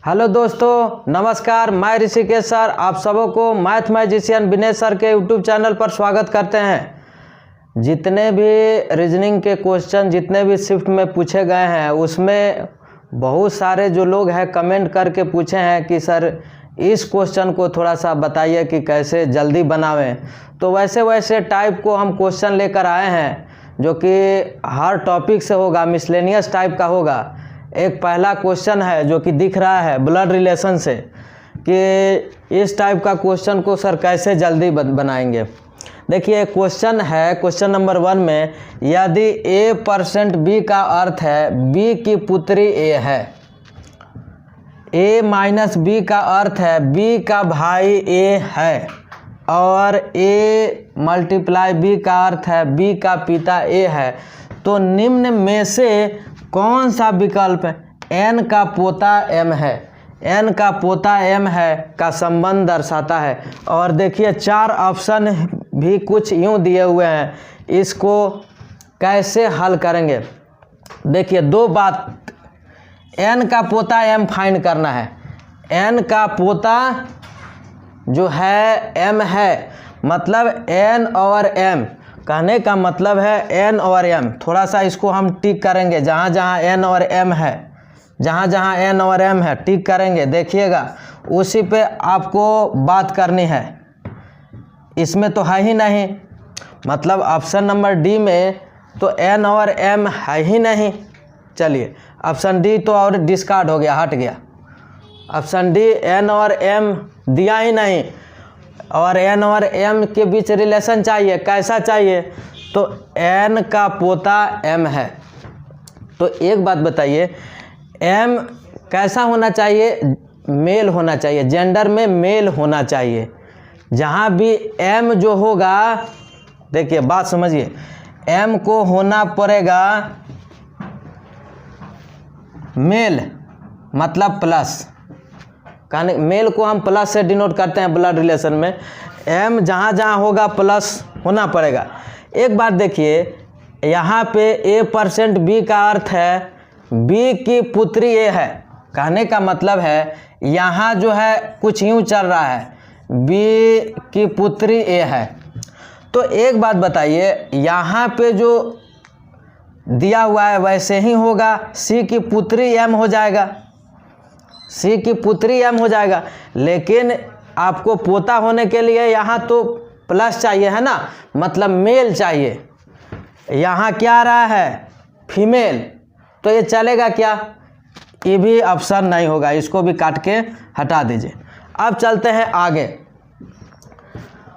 Hello दोस्तों, नमस्कार। मैं ऋषिकेश सर आप सबों को मैथ मैजिशियन विनेश सर के यूट्यूब चैनल पर स्वागत करते हैं। जितने भी रीजनिंग के क्वेश्चन जितने भी शिफ्ट में पूछे गए हैं उसमें बहुत सारे जो लोग हैं कमेंट करके पूछे हैं कि सर इस क्वेश्चन को थोड़ा सा बताइए कि कैसे जल्दी बनावें। तो वैसे टाइप को हम क्वेश्चन लेकर आए हैं जो कि हर टॉपिक से होगा, मिसलेनियस टाइप का होगा। एक पहला क्वेश्चन है जो कि दिख रहा है ब्लड रिलेशन से कि इस टाइप का क्वेश्चन को सर कैसे जल्दी बनाएंगे। देखिए क्वेश्चन है, क्वेश्चन नंबर 1 में यदि A% B का अर्थ है B की पुत्री A है, A माइनस B का अर्थ है B का भाई A है और A मल्टीप्लाई B का अर्थ है B का पिता A है, तो निम्न में से कौन सा विकल्प n का पोता m है, n का पोता m है का संबंध दर्शाता है। और देखिए 4 ऑप्शन भी कुछ यूं दिए हुए हैं, इसको कैसे हल करेंगे। देखिए 2 बात, n का पोता m फाइंड करना है। n का पोता जो है m है, मतलब n और m, कहने का मतलब है n और m। थोड़ा सा इसको हम टिक करेंगे, जहाँ जहाँ n और m है, जहाँ जहाँ n और m है टिक करेंगे। देखिएगा उसी पे आपको बात करनी है, इसमें तो है ही नहीं, मतलब ऑप्शन नंबर डी में तो n और m है ही नहीं। चलिए ऑप्शन डी तो और डिस्कार्ड हो गया, हट गया। ऑप्शन डी n और m दिया ही नहीं और n और m के बीच रिलेशन चाहिए। कैसा चाहिए? तो n का पोता m है। तो एक बात बताइए, m कैसा होना चाहिए? मेल होना चाहिए, जेंडर में मेल होना चाहिए। जहाँ भी m जो होगा, देखिए बात समझिए, m को होना पड़ेगा मेल, मतलब प्लस। कहने मेल को हम प्लस से डिनोट करते हैं ब्लड रिलेशन में, m जहाँ जहाँ होगा प्लस होना पड़ेगा। एक बात देखिए, यहाँ पे A% B का अर्थ है B की पुत्री A है, कहने का मतलब है यहाँ जो है कुछ यूँ चल रहा है, B की पुत्री A है। तो एक बात बताइए, यहाँ पे जो दिया हुआ है वैसे ही होगा, C की पुत्री M हो जाएगा, C की पुत्री M हो जाएगा। लेकिन आपको पोता होने के लिए यहाँ तो प्लस चाहिए है ना, मतलब मेल चाहिए। यहाँ क्या आ रहा है? फीमेल। तो ये चलेगा क्या? ये भी ऑप्शन नहीं होगा, इसको भी काट के हटा दीजिए। अब चलते हैं आगे,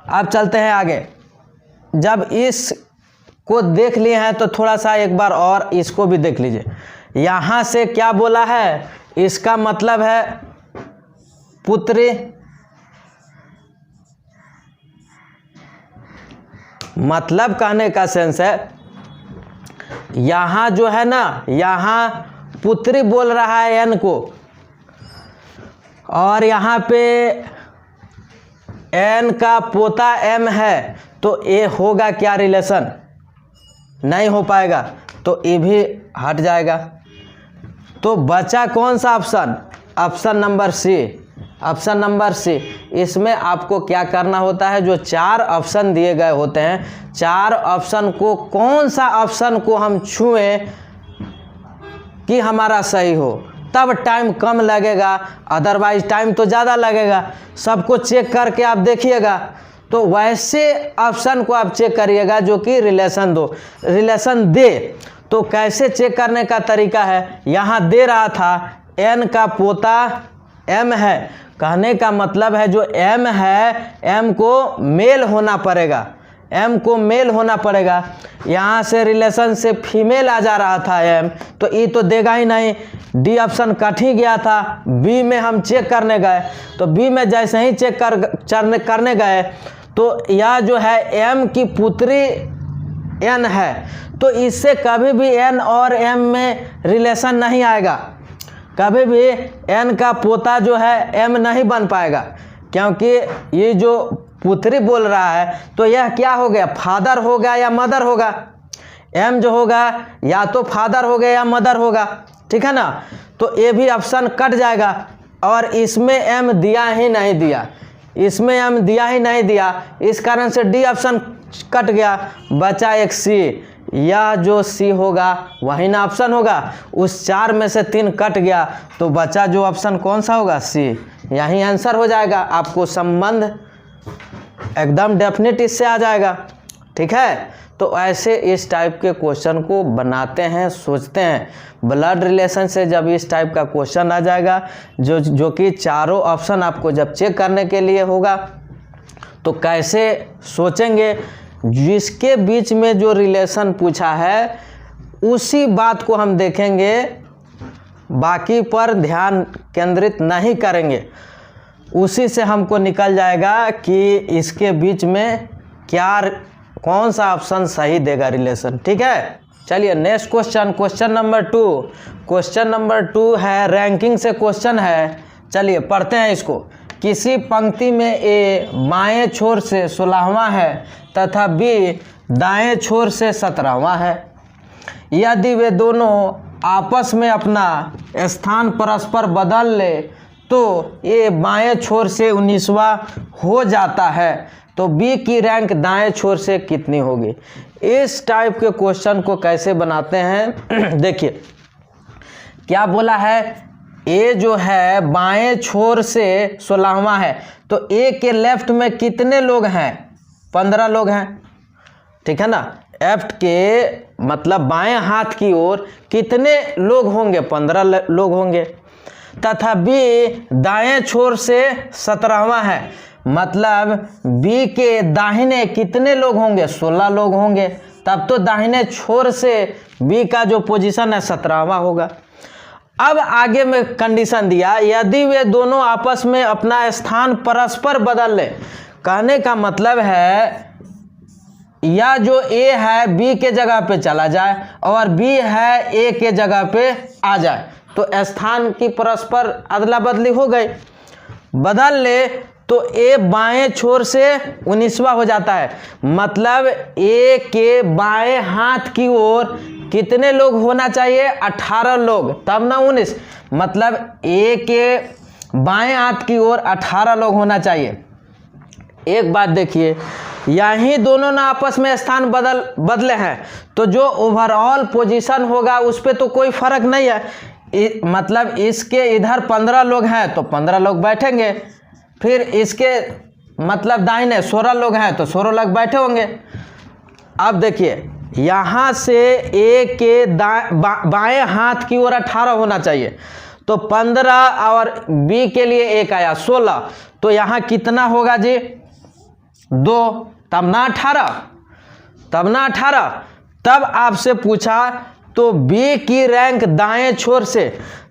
अब चलते हैं आगे। जब इस को देख लिए हैं तो थोड़ा सा एक बार और इसको भी देख लीजिए। यहाँ से क्या बोला है? इसका मतलब है पुत्री, मतलब कहने का सेंस है यहाँ जो है ना, यहाँ पुत्री बोल रहा है n को, और यहाँ पे n का पोता m है, तो ये होगा क्या रिलेशन? नहीं हो पाएगा, तो ये भी हट जाएगा। तो बचा कौन सा option? Option number C, option number C. इसमें आपको क्या करना होता है, जो 4 ऑप्शन दिए गए होते हैं, 4 ऑप्शन को कौन सा ऑप्शन को हम छुएं कि हमारा सही हो, तब टाइम कम लगेगा, अदरवाइज टाइम तो ज़्यादा लगेगा। सबको चेक करके आप देखिएगा, तो वैसे ऑप्शन को आप चेक करिएगा जो कि रिलेशन रिलेशन दे। तो कैसे चेक करने का तरीका है? यहाँ दे रहा था n का पोता m है, कहने का मतलब है जो m है m को मेल होना पड़ेगा, m को मेल होना पड़ेगा। यहाँ से रिलेशन से फीमेल आ जा रहा था m, तो ये तो देगा ही नहीं, डी ऑप्शन कट ही गया था। बी में हम चेक करने गए, तो बी में जैसे ही चेक करने गए तो यह जो है m की पुत्री n है, तो इससे कभी भी n और m में रिलेशन नहीं आएगा, कभी भी n का पोता जो है m नहीं बन पाएगा, क्योंकि ये जो पुत्री बोल रहा है तो यह क्या हो गया? फादर हो गया या मदर होगा? m जो होगा या तो फादर हो गया या मदर होगा, ठीक है ना। तो ये भी ऑप्शन कट जाएगा और इसमें एम दिया ही नहीं दिया, इसमें एम दिया ही नहीं दिया, इस कारण से डी ऑप्शन कट गया, बचा एक सी। यह जो सी होगा वही ना ऑप्शन होगा, उस 4 में से 3 कट गया तो बचा जो ऑप्शन कौन सा होगा, सी। यही आंसर हो जाएगा, आपको संबंध एकदम डेफिनेट इससे आ जाएगा। ठीक है, तो ऐसे इस टाइप के क्वेश्चन को बनाते हैं, सोचते हैं। ब्लड रिलेशन से जब इस टाइप का क्वेश्चन आ जाएगा, जो कि चारों ऑप्शन आपको जब चेक करने के लिए होगा, तो कैसे सोचेंगे, जिसके बीच में जो रिलेशन पूछा है उसी बात को हम देखेंगे, बाकी पर ध्यान केंद्रित नहीं करेंगे। उसी से हमको निकल जाएगा कि इसके बीच में क्या, कौन सा ऑप्शन सही देगा रिलेशन। ठीक है, चलिए next question, question number 2। Question number 2 है, रैंकिंग से क्वेश्चन है। चलिए पढ़ते हैं इसको। किसी पंक्ति में ए बाएं छोर से 16वां है तथा बी दाएं छोर से 17वां है। यदि वे दोनों आपस में अपना स्थान परस्पर बदल ले तो ए बाएं छोर से 19वां हो जाता है, तो बी की रैंक दाएं छोर से कितनी होगी। इस टाइप के क्वेश्चन को कैसे बनाते हैं देखिए, क्या बोला है, ए जो है बाएं छोर से 16वां है, तो ए के लेफ्ट में कितने लोग हैं, 15 लोग हैं। ठीक है ना, लेफ्ट के मतलब बाएं हाथ की ओर कितने लोग होंगे, 15 लोग होंगे। तथा बी दाएं छोर से 17वां है, मतलब बी के दाहिने कितने लोग होंगे, 16 लोग होंगे। तब तो दाहिने छोर से बी का जो पोजीशन है 17वां होगा। अब आगे में कंडीशन दिया, यदि वे दोनों आपस में अपना स्थान परस्पर बदल ले। कहने का मतलब है, या जो ए है बी के जगह पे चला जाए और बी है ए के जगह पे आ जाए, तो स्थान की परस्पर अदला बदली हो गई। बदल ले तो ए बाएं छोर से 19वां हो जाता है, मतलब ए के बाएं हाथ की ओर कितने लोग होना चाहिए, 18 लोग, तब ना 19, मतलब ए के बाएं हाथ की ओर 18 लोग होना चाहिए। एक बात देखिए, यही दोनों ना आपस में स्थान बदले हैं, तो जो ओवरऑल पोजीशन होगा उस पर तो कोई फर्क नहीं है। मतलब इसके इधर 15 लोग हैं तो 15 लोग बैठेंगे, फिर इसके मतलब दाहिने 16 लोग हैं तो 16 लोग बैठे होंगे। अब देखिए, यहाँ से ए के बाएं हाथ की ओर 18 होना चाहिए, तो 15 और बी के लिए एक आया 16, तो यहाँ कितना होगा जी, 2, तब ना 18, तब ना 18। तब आपसे पूछा तो बी की रैंक दाएं छोर से,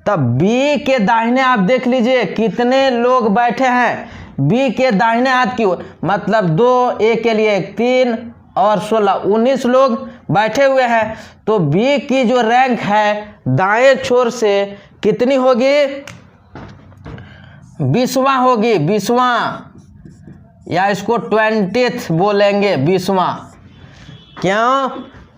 तब बी के दाहिने आप देख लीजिए कितने लोग बैठे हैं, बी के दाहिने हाथ की ओर, मतलब 2, ए के लिए 3 और 16, 19 लोग बैठे हुए हैं। तो बी की जो रैंक है दाएं छोर से कितनी होगी, 20वां होगी, 20वां, या इसको 20th बोलेंगे, 20वां। क्यों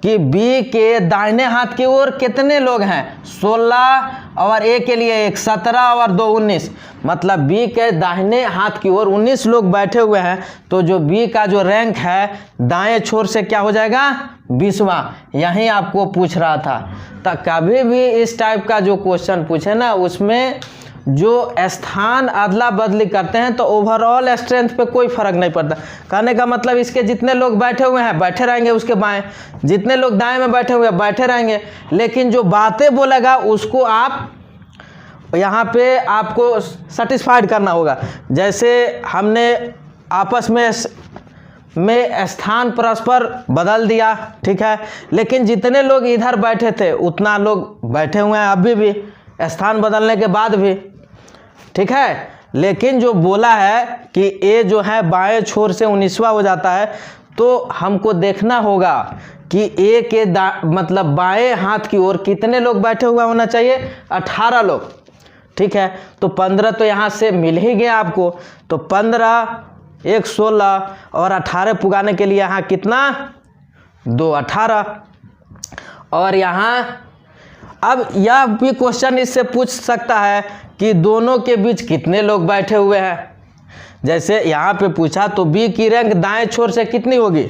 कि बी के दाहिने हाथ की ओर कितने लोग हैं, 16 और ए के लिए एक 17 और 2 19, मतलब बी के दाहिने हाथ की ओर 19 लोग बैठे हुए हैं, तो जो बी का जो रैंक है दाएं छोर से क्या हो जाएगा, 20वां। यही आपको पूछ रहा था। तो कभी भी इस टाइप का जो क्वेश्चन पूछे ना, उसमें जो स्थान अदला बदली करते हैं तो ओवरऑल स्ट्रेंथ पे कोई फर्क नहीं पड़ता। कहने का मतलब इसके जितने लोग बैठे हुए हैं बैठे रहेंगे, उसके बाएं जितने लोग दाएं में बैठे हुए हैं बैठे रहेंगे, लेकिन जो बातें बोलेगा उसको आप यहाँ पे आपको सेटिस्फाइड करना होगा। जैसे हमने आपस में स्थान परस्पर बदल दिया, ठीक है, लेकिन जितने लोग इधर बैठे थे उतना लोग बैठे हुए हैं अभी भी, स्थान बदलने के बाद भी, ठीक है। लेकिन जो बोला है कि ए जो है बाएं छोर से 19वां हो जाता है, तो हमको देखना होगा कि ए के मतलब बाएं हाथ की ओर कितने लोग बैठे हुए होना चाहिए, 18 लोग, ठीक है। तो 15 तो यहाँ से मिल ही गया आपको, तो 15 1 16 और 18 पुगाने के लिए यहाँ कितना, 2 18। और यहाँ अब यह भी क्वेश्चन इससे पूछ सकता है कि दोनों के बीच कितने लोग बैठे हुए हैं। जैसे यहाँ पे पूछा तो बी की रैंक दाएं छोर से कितनी होगी,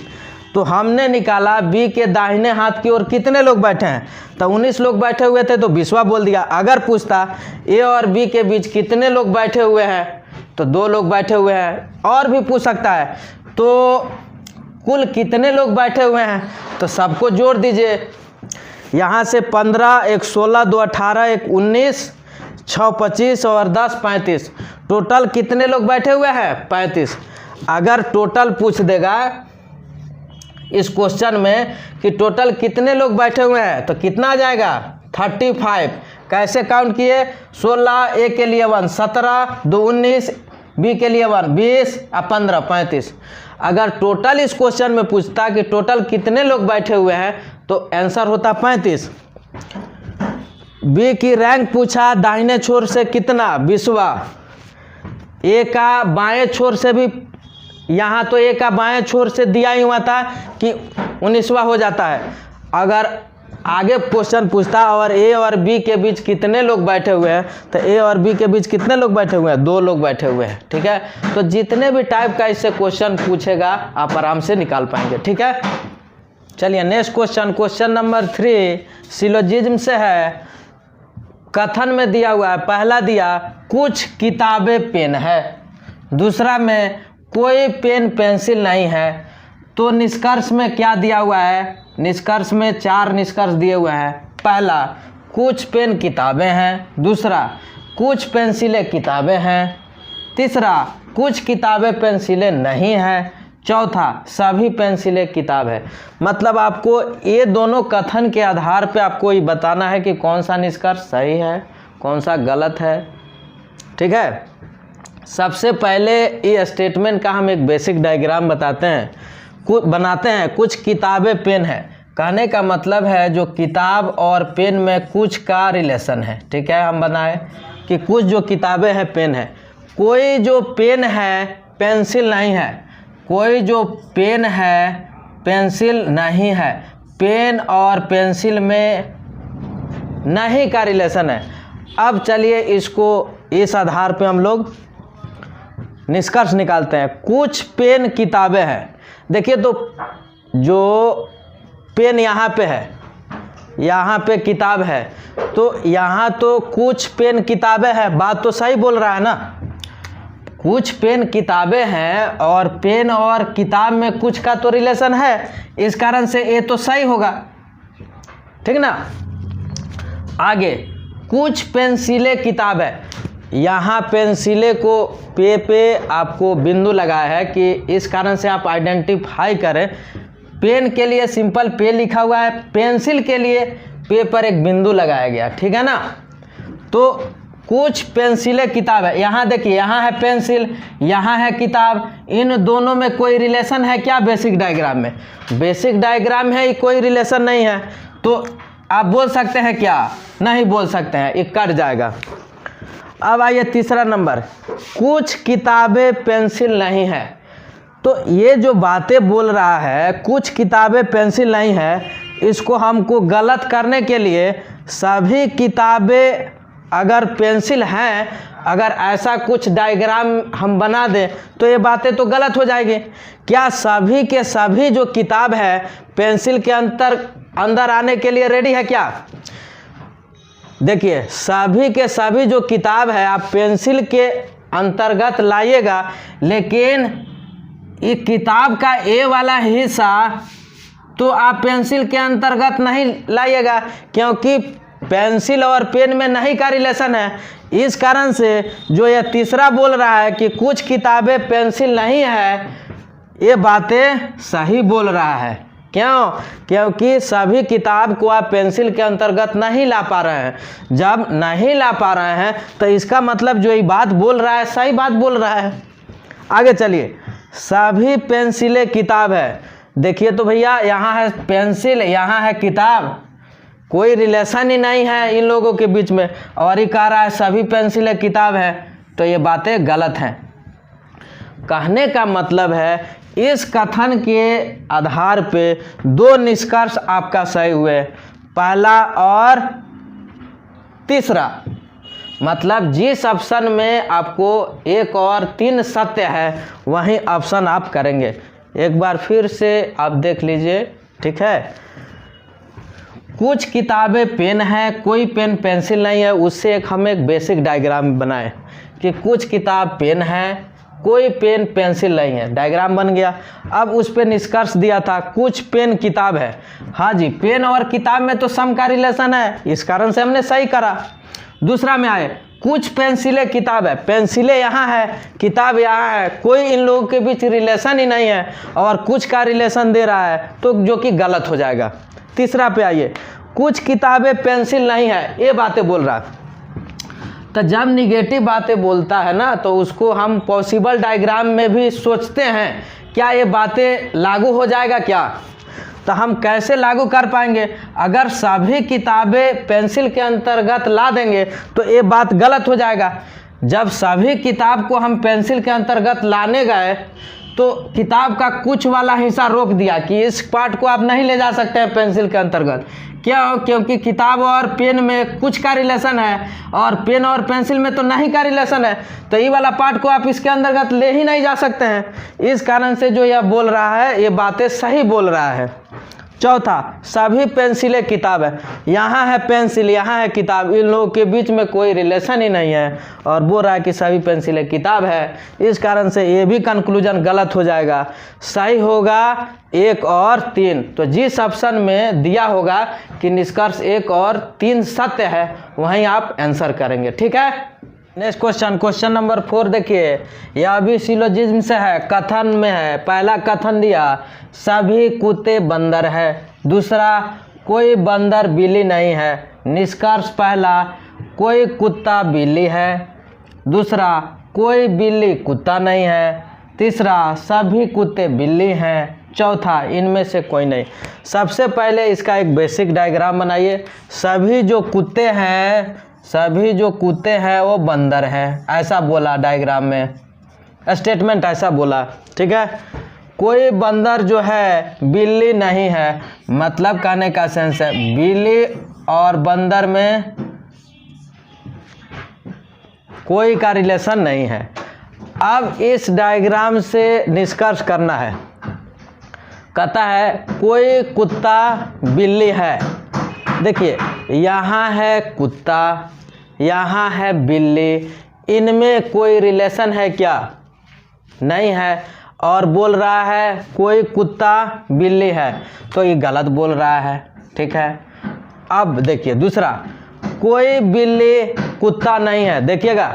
तो हमने निकाला बी के दाहिने हाथ की ओर कितने लोग बैठे हैं, तो 19 लोग बैठे हुए थे तो 20वां बोल दिया। अगर पूछता ए और बी के बीच कितने लोग बैठे हुए हैं, तो 2 लोग बैठे हुए हैं। और भी पूछ सकता है तो कुल कितने लोग बैठे हुए हैं, तो सबको जोड़ दीजिए। यहाँ से 15, 1 16, 2 18, 1 19, 6 25 और 10 35, टोटल कितने लोग बैठे हुए हैं 35। अगर टोटल पूछ देगा इस क्वेश्चन में कि टोटल कितने लोग बैठे हुए हैं, तो कितना आ जाएगा 35। कैसे काउंट किए, 16 ए के लिए 1, 17, 2 19, बी के लिए 1, 20 और 15 35। अगर टोटल इस क्वेश्चन में पूछता कि टोटल कितने लोग बैठे हुए हैं, तो आंसर होता 35। बी की रैंक पूछा दाहिने छोर से कितना 20वां, ए का बाएं छोर से भी, यहाँ तो ए का बाएं छोर से दिया ही हुआ था कि 19वां हो जाता है। अगर आगे क्वेश्चन पूछता और ए और बी के बीच कितने लोग बैठे हुए हैं, तो ए और बी के बीच कितने लोग बैठे हुए हैं, 2 लोग बैठे हुए हैं। ठीक है, तो जितने भी टाइप का इससे क्वेश्चन पूछेगा आप आराम से निकाल पाएंगे। ठीक है, चलिए next question, question number 3 syllogism से है। कथन में दिया हुआ है, पहला दिया कुछ किताबें पेन है, दूसरा में कोई पेन पेंसिल नहीं है। तो निष्कर्ष में क्या दिया हुआ है, निष्कर्ष में 4 निष्कर्ष दिए हुए हैं। पहला कुछ पेन किताबें हैं, दूसरा कुछ पेंसिलें किताबें हैं, तीसरा कुछ किताबें पेंसिलें नहीं हैं, चौथा सभी पेंसिलें किताब है। मतलब आपको ये दोनों कथन के आधार पे आपको ये बताना है कि कौन सा निष्कर्ष सही है कौन सा गलत है। ठीक है, सबसे पहले ये स्टेटमेंट का हम एक बेसिक डायग्राम बनाते हैं। कुछ किताबें पेन है, कहने का मतलब है जो किताब और पेन में कुछ का रिलेशन है। ठीक है, हम बनाए कि कुछ जो किताबें हैं पेन है, कोई जो पेन है पेंसिल नहीं है, कोई जो पेन है पेंसिल नहीं है, पेन और पेंसिल में नहीं का रिलेशन है। अब चलिए इसको इस आधार पे हम लोग निष्कर्ष निकालते हैं। कुछ पेन किताबें हैं, देखिए तो जो पेन यहाँ पे है, यहाँ पे किताब है, तो यहाँ तो कुछ पेन किताबें हैं, बात तो सही बोल रहा है ना। कुछ पेन किताबें हैं और पेन और किताब में कुछ का तो रिलेशन है, इस कारण से ये तो सही होगा। ठीक ना, आगे कुछ पेंसिलें किताब है, यहाँ पेंसिलें को पे आपको बिंदु लगाया है कि इस कारण से आप आइडेंटिफाई करें। पेन के लिए सिंपल पे लिखा हुआ है, पेंसिल के लिए पे पर एक बिंदु लगाया गया। ठीक है ना, तो कुछ पेंसिलें किताब है, यहाँ देखिए यहाँ है पेंसिल यहाँ है किताब, इन दोनों में कोई रिलेशन है क्या बेसिक डायग्राम में? बेसिक डायग्राम है, कोई रिलेशन नहीं है, तो आप बोल सकते हैं क्या? नहीं बोल सकते हैं, ये कट जाएगा। अब आइए तीसरा नंबर, कुछ किताबें पेंसिल नहीं है। तो ये जो बातें बोल रहा है कुछ किताबें पेंसिल नहीं है, इसको हमको गलत करने के लिए सभी किताबें अगर पेंसिल हैं, अगर ऐसा कुछ डायग्राम हम बना दें तो ये बातें तो गलत हो जाएगी। क्या सभी के सभी जो किताब है पेंसिल के अंदर आने के लिए रेडी है क्या? देखिए सभी के सभी जो किताब है आप पेंसिल के अंतर्गत लाइएगा, लेकिन ये किताब का ए वाला हिस्सा तो आप पेंसिल के अंतर्गत नहीं लाइएगा, क्योंकि पेंसिल और पेन में नहीं का रिलेशन है। इस कारण से जो ये तीसरा बोल रहा है कि कुछ किताबें पेंसिल नहीं है, ये बातें सही बोल रहा है। क्यों? क्योंकि सभी किताब को आप पेंसिल के अंतर्गत नहीं ला पा रहे हैं। जब नहीं ला पा रहे हैं तो इसका मतलब जो ये बात बोल रहा है सही बात बोल रहा है। आगे चलिए, सभी पेंसिलें किताब है। देखिए तो भैया यहाँ है पेंसिल यहाँ है किताब, कोई रिलेशन ही नहीं है इन लोगों के बीच में, और ही कह रहा है सभी पेंसिलें किताब है, तो ये बातें गलत हैं। कहने का मतलब है इस कथन के आधार पे दो निष्कर्ष आपका सही हुए, पहला और तीसरा। मतलब जिस ऑप्शन में आपको 1 और 3 सत्य है वही ऑप्शन आप करेंगे। एक बार फिर से आप देख लीजिए, ठीक है। कुछ किताबें पेन है, कोई पेन पेंसिल नहीं है, उससे हम एक बेसिक डायग्राम बनाएं कि कुछ किताब पेन है, कोई पेन पेंसिल नहीं है, डायग्राम बन गया। अब उस पे निष्कर्ष दिया था कुछ पेन किताब है। हाँ जी, पेन और किताब में तो सम का रिलेशन है, इस कारण से हमने सही करा। दूसरा में आए कुछ पेंसिलें किताब है, पेंसिलें यहाँ है, किताब यहाँ है, कोई इन लोगों के बीच रिलेशन ही नहीं है और कुछ का रिलेशन दे रहा है, तो जो कि गलत हो जाएगा। तीसरा पे आइए, कुछ किताबें पेंसिल नहीं है, ये बातें बोल रहा है। तो जब निगेटिव बातें बोलता है ना, तो उसको हम पॉसिबल डायग्राम में भी सोचते हैं क्या ये बातें लागू हो जाएगा क्या। तो हम कैसे लागू कर पाएंगे? अगर सभी किताबें पेंसिल के अंतर्गत ला देंगे तो ये बात गलत हो जाएगा। जब सभी किताब को हम पेंसिल के अंतर्गत लाने गए तो किताब का कुछ वाला हिस्सा रोक दिया कि इस पार्ट को आप नहीं ले जा सकते हैं पेंसिल के अंतर्गत। क्यों? क्योंकि किताब और पेन में कुछ का रिलेशन है और पेन और पेंसिल में तो नहीं का रिलेशन है, तो ये वाला पार्ट को आप इसके अंतर्गत ले ही नहीं जा सकते हैं। इस कारण से जो यह बोल रहा है ये बातें सही बोल रहा है। चौथा, सभी पेंसिलें किताब है, यहाँ है पेंसिल, यहाँ है किताब, इन लोगों के बीच में कोई रिलेशन ही नहीं है और बोल रहा है कि सभी पेंसिलें किताब है। इस कारण से ये भी कंक्लूजन गलत हो जाएगा। सही होगा 1 और 3। तो जिस ऑप्शन में दिया होगा कि निष्कर्ष 1 और 3 सत्य है वहीं आप आंसर करेंगे, ठीक है। नेक्स्ट क्वेश्चन, क्वेश्चन नंबर 4 देखिए, यह भी सिलोजिज्म से है, कथन में है। पहला कथन दिया सभी कुत्ते बंदर है। दूसरा, कोई बंदर बिल्ली नहीं है। निष्कर्ष पहला, कोई कुत्ता बिल्ली है। दूसरा, कोई बिल्ली कुत्ता नहीं है। तीसरा, सभी कुत्ते बिल्ली हैं। चौथा, इनमें से कोई नहीं। सबसे पहले इसका एक बेसिक डायग्राम बनाइए। सभी जो कुत्ते हैं वो बंदर हैं, ऐसा बोला डायग्राम में, स्टेटमेंट ऐसा बोला, ठीक है। कोई बंदर जो है बिल्ली नहीं है, मतलब कहने का सेंस है बिल्ली और बंदर में कोई का रिलेशन नहीं है। अब इस डायग्राम से निष्कर्ष करना है। कहता है कोई कुत्ता बिल्ली है। देखिए, यहाँ है कुत्ता, यहाँ है बिल्ली, इनमें कोई रिलेशन है क्या? नहीं है। और बोल रहा है कोई कुत्ता बिल्ली है, तो ये गलत बोल रहा है, ठीक है। अब देखिए दूसरा, कोई बिल्ली कुत्ता नहीं है। देखिएगा,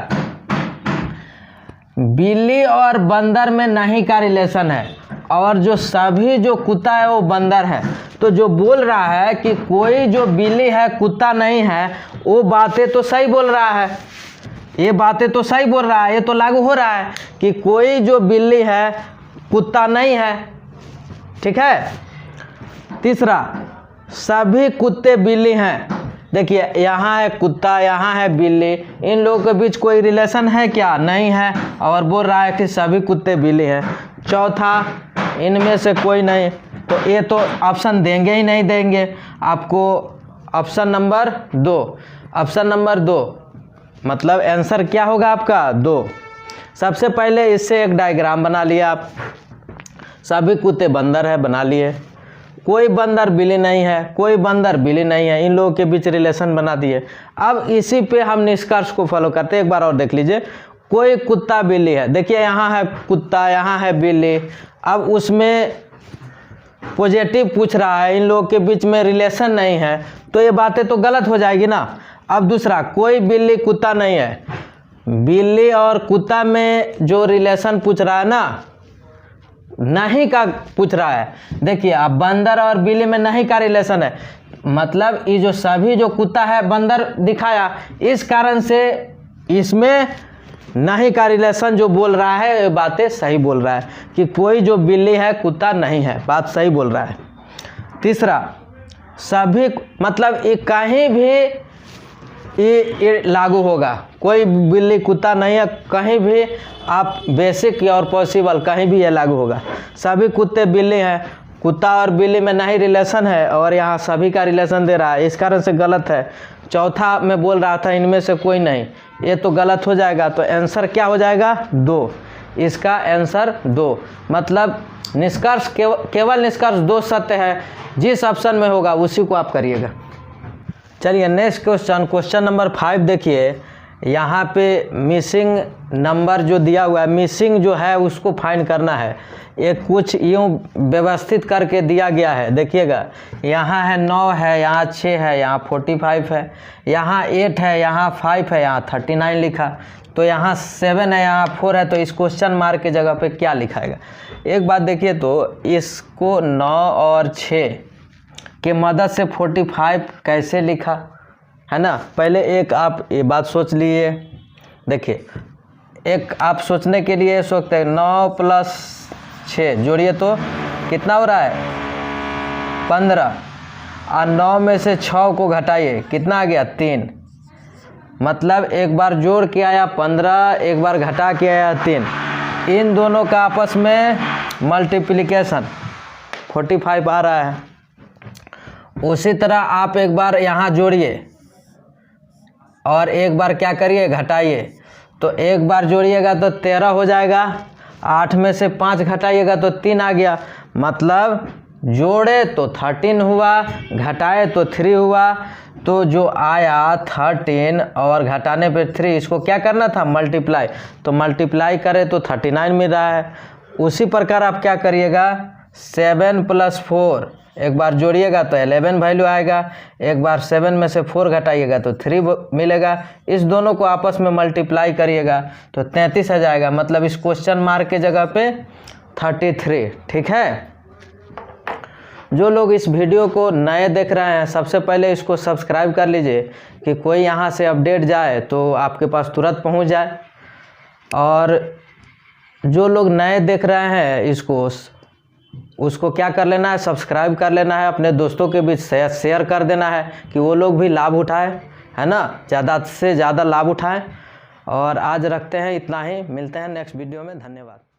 बिल्ली और बंदर में नहीं का रिलेशन है और जो सभी जो कुत्ता है वो बंदर है। तो जो बोल रहा है कि कोई जो बिल्ली है कुत्ता नहीं है, वो बातें तो सही बोल रहा है, ये बातें तो सही बोल रहा है, ये तो लागू हो रहा है कि कोई जो बिल्ली है कुत्ता नहीं है, ठीक है। तीसरा, सभी कुत्ते बिल्ली हैं। देखिए, यहाँ है कुत्ता, यहाँ है बिल्ली, इन लोगों के बीच कोई रिलेशन है क्या? नहीं है, और बोल रहा है कि सभी कुत्ते बिल्ली हैं। चौथा, इनमें से कोई नहीं, तो ये तो ऑप्शन देंगे ही नहीं देंगे आपको। ऑप्शन नंबर 2, ऑप्शन नंबर 2 मतलब आंसर क्या होगा आपका? 2। सबसे पहले इससे एक डायग्राम बना लिया आप। सभी कुत्ते बंदर है, बना लिए। कोई बंदर बिल्ली नहीं है, कोई बंदर बिल्ली नहीं है, इन लोगों के बीच रिलेशन बना दिए। अब इसी पे हम निष्कर्ष को फॉलो करते हैं। एक बार और देख लीजिए, कोई कुत्ता बिल्ली है। देखिए, यहाँ है कुत्ता, यहाँ है बिल्ली। अब उसमें पॉजिटिव पूछ रहा है, इन लोगों के बीच में रिलेशन नहीं है, तो ये बातें तो गलत हो जाएगी ना। अब दूसरा, कोई बिल्ली कुत्ता नहीं है। बिल्ली और कुत्ता में जो रिलेशन पूछ रहा है ना, नहीं का पूछ रहा है। देखिए, अब बंदर और बिल्ली में नहीं का रिलेशन है, मतलब ये जो सभी जो कुत्ता है बंदर दिखाया, इस कारण से इसमें नहीं का रिलेशन जो बोल रहा है बातें सही बोल रहा है कि कोई जो बिल्ली है कुत्ता नहीं है, बात सही बोल रहा है। तीसरा, सभी मतलब ये कहीं भी ये लागू होगा, कोई बिल्ली कुत्ता नहीं है, कहीं भी आप बेसिक और पॉसिबल कहीं भी ये लागू होगा। सभी कुत्ते बिल्ली हैं, कुत्ता और बिल्ली में नहीं रिलेशन है और यहाँ सभी का रिलेशन दे रहा है, इस कारण से गलत है। चौथा मैं बोल रहा था इनमें से कोई नहीं, ये तो गलत हो जाएगा, तो आंसर क्या हो जाएगा 2। इसका आंसर 2, मतलब निष्कर्ष केवल निष्कर्ष 2 सत्य है। जिस ऑप्शन में होगा उसी को आप करिएगा। चलिए नेक्स्ट क्वेश्चन नंबर 5 देखिए। यहाँ पे मिसिंग नंबर जो दिया हुआ है, मिसिंग जो है उसको फाइंड करना है। ये कुछ यूँ व्यवस्थित करके दिया गया है, देखिएगा। यहाँ है 9 है, यहाँ 6 है, यहाँ 45 है, यहाँ 8 है, यहाँ 5 है, यहाँ 39 लिखा, तो यहाँ 7 है, यहाँ 4 है, तो इस क्वेश्चन मार्क के जगह पे क्या लिखाएगा। एक बात देखिए, तो इसको 9 और 6 के मदद से 45 कैसे लिखा है ना। पहले एक आप ये बात सोच लिए। देखिए, एक आप सोचने के लिए सोचते हैं 9 + 6 जोड़िए तो कितना हो रहा है 15, और 9 में से 6 को घटाइए, कितना आ गया 3। मतलब एक बार जोड़ के आया 15, एक बार घटा के आया 3। इन दोनों का आपस में मल्टीप्लिकेशन 45 आ रहा है। उसी तरह आप एक बार यहाँ जोड़िए और एक बार क्या करिए घटाइए, तो एक बार जोड़िएगा तो 13 हो जाएगा, 8 में से 5 घटाइएगा तो 3 आ गया। मतलब जोड़े तो 13 हुआ, घटाए तो 3 हुआ, तो जो आया 13 और घटाने पे 3, इसको क्या करना था मल्टीप्लाई, तो मल्टीप्लाई करें तो 39 मिल रहा है। उसी प्रकार आप क्या करिएगा 7 + 4, एक बार जोड़िएगा तो 11 वैल्यू आएगा, एक बार 7 में से 4 घटाइएगा तो 3 मिलेगा। इस दोनों को आपस में मल्टीप्लाई करिएगा तो 33 आ जाएगा। मतलब इस क्वेश्चन मार्क के जगह पे 33। ठीक है, जो लोग इस वीडियो को नए देख रहे हैं सबसे पहले इसको सब्सक्राइब कर लीजिए कि कोई यहाँ से अपडेट जाए तो आपके पास तुरंत पहुँच जाए। और जो लोग नए देख रहे हैं उसको क्या कर लेना है, सब्सक्राइब कर लेना है, अपने दोस्तों के बीच शेयर कर देना है कि वो लोग भी लाभ उठाएं, है ना, ज़्यादा से ज़्यादा लाभ उठाएं। और आज रखते हैं इतना ही, मिलते हैं नेक्स्ट वीडियो में। धन्यवाद।